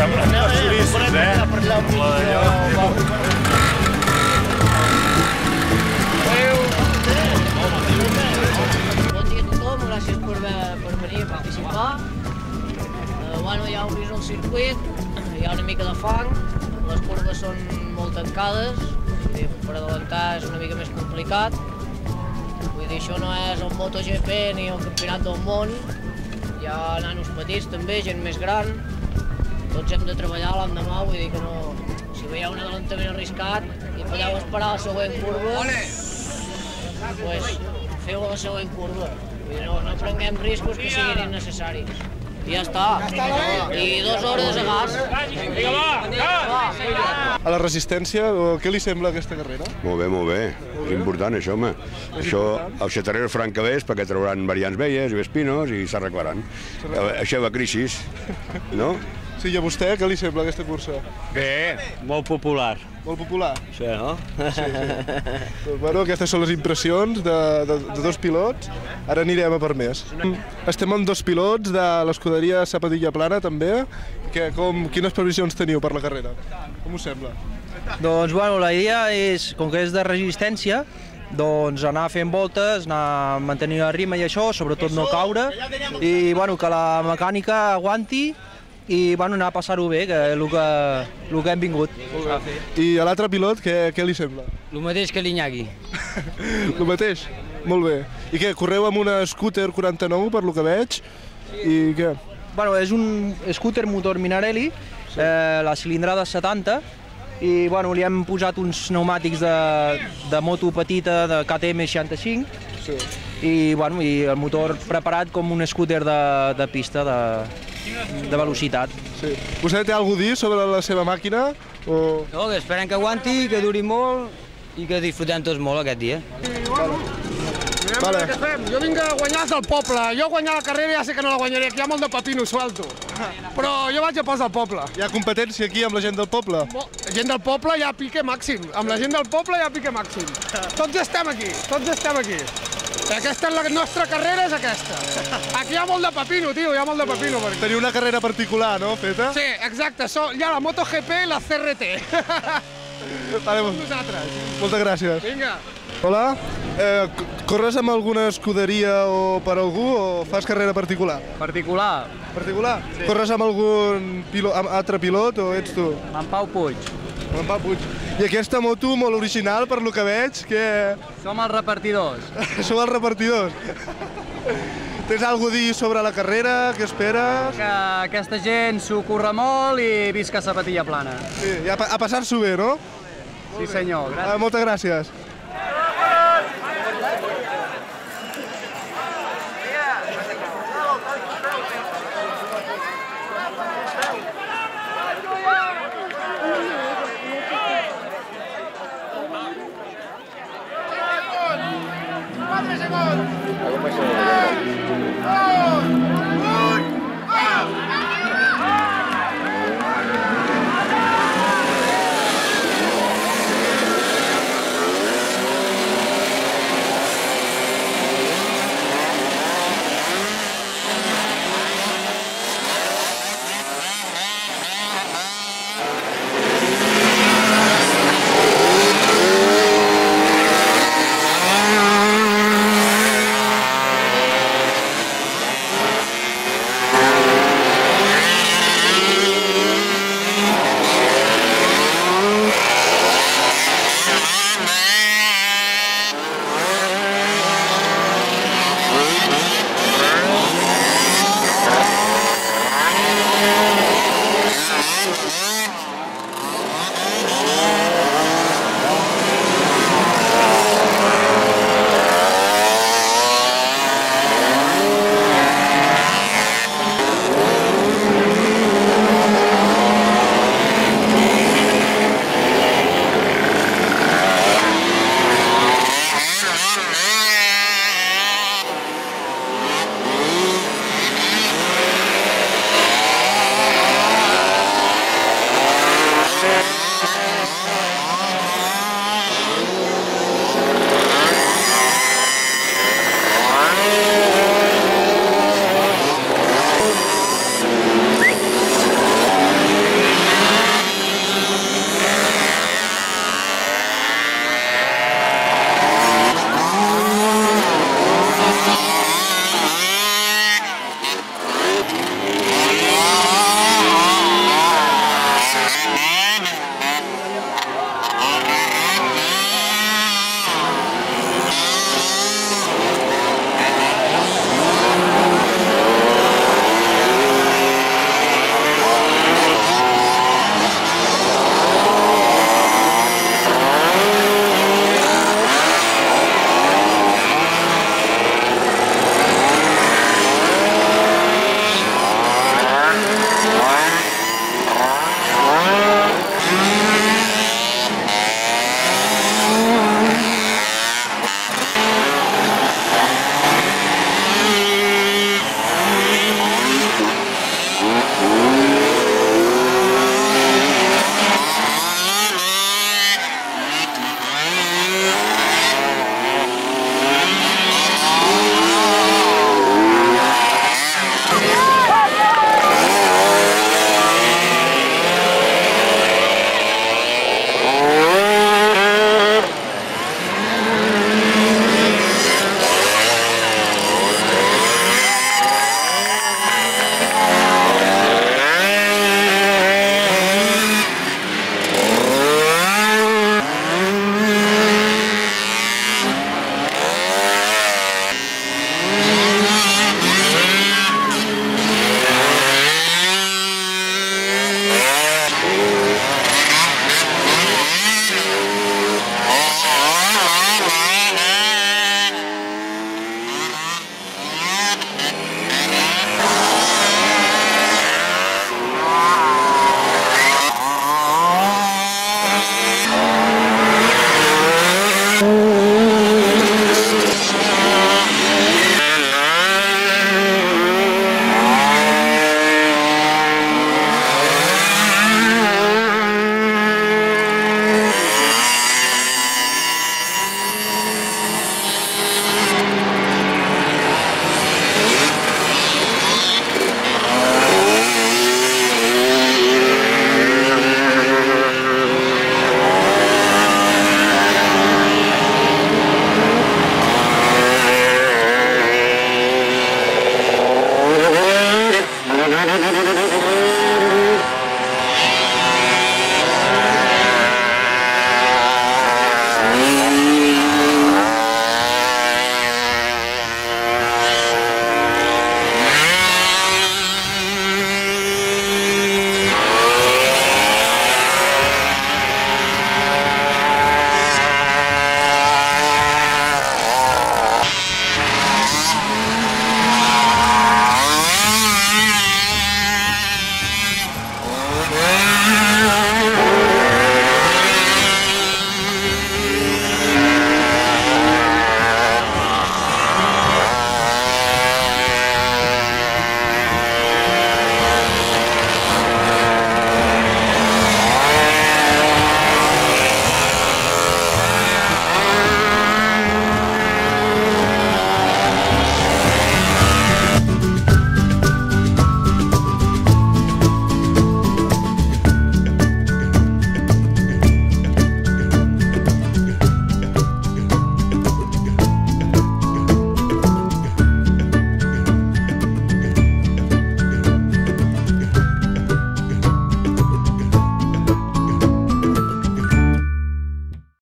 Semblen turistes, Bon dia a tothom, gràcies per venir a participar. Ja heu vist el circuit, hi ha una mica de fang, les curves són molt tancades, per adelantar és una mica més complicat. Vull dir, això no és el MotoGP ni el Campionat del Món, hi ha nanos petits també, gent més gran, tots hem de treballar l'endemà, vull dir que no... Si veieu un adelantament arriscat i podeu esperar la següent curva, doncs feu la següent curva. Vull dir, no prenguem riscos que siguin innecessaris. I ja està. I 2 hores a gas. Vinga, va! A la resistència, què li sembla aquesta carrera? Molt bé. És important, això, home. Això, els xatarreros faran cabers perquè trauran variants velles i vespinos i s'arreglaran. Això va crisi, no? Sí, i a vostè, què li sembla aquesta cursa? Bé, molt popular. Molt popular? Sí, no? Sí. Bueno, aquestes són les impressions de 2 pilots. Ara anirem a per més. Estem amb 2 pilots de l'escuderia Sabatilla Plana, també. Quines previsions teniu per la carrera? Com us sembla? Doncs, bueno, la idea és, com que és de resistència, doncs anar fent voltes, anar mantenint el ritme i això, sobretot no caure, i, bueno, que la mecànica aguanti, i bueno, anar a passar-ho bé, que és el que hem vingut a fer. I a l'altre pilot, què li sembla? El mateix que l'Iñaki. El mateix? Molt bé. I què, correu amb una scooter 49, per lo que veig, i què? Bueno, és un scooter motor Minarelli, la cilindrada 70, i bueno, li hem posat uns pneumàtics de moto petita, de KTM 65, i bueno, i el motor preparat com un scooter de pista, de velocitat. Sí. Vostè té alguna cosa a dir sobre la seva màquina? No, que esperem que aguanti, que duri molt i que disfrutem tots molt aquest dia. Vale. Jo vinc a guanyar del poble. Jo guanyar la carrera ja sé que no la guanyaré, que hi ha molt de pepino suelto. Però jo vaig a pas del poble. Hi ha competència aquí amb la gent del poble? La gent del poble hi ha pique màxim. Amb la gent del poble hi ha pique màxim. Tots estem aquí, Aquesta és la nostra carrera, és aquesta. Aquí hi ha molt de pepino, tio, hi ha molt de pepino. Teniu una carrera particular, no, feta? Sí, exacte, hi ha la MotoGP i la CRT. Vale, moltes gràcies. Vinga. Hola, corres amb alguna escuderia o per algú o fas carrera particular? Particular. Particular? Sí. Corres amb algun altre pilot o ets tu? En Pau Puig. En Pau Puig. I aquesta moto molt original, per lo que veig, que... Som els repartidors. Som els repartidors. Tens alguna a dir sobre la carrera? Què esperes? Que aquesta gent s'ho curra molt i visca Sabatilla Plana. Sí, i a passar-s'ho bé, no? Sí, senyor. Gràcies. Moltes gràcies. Segon!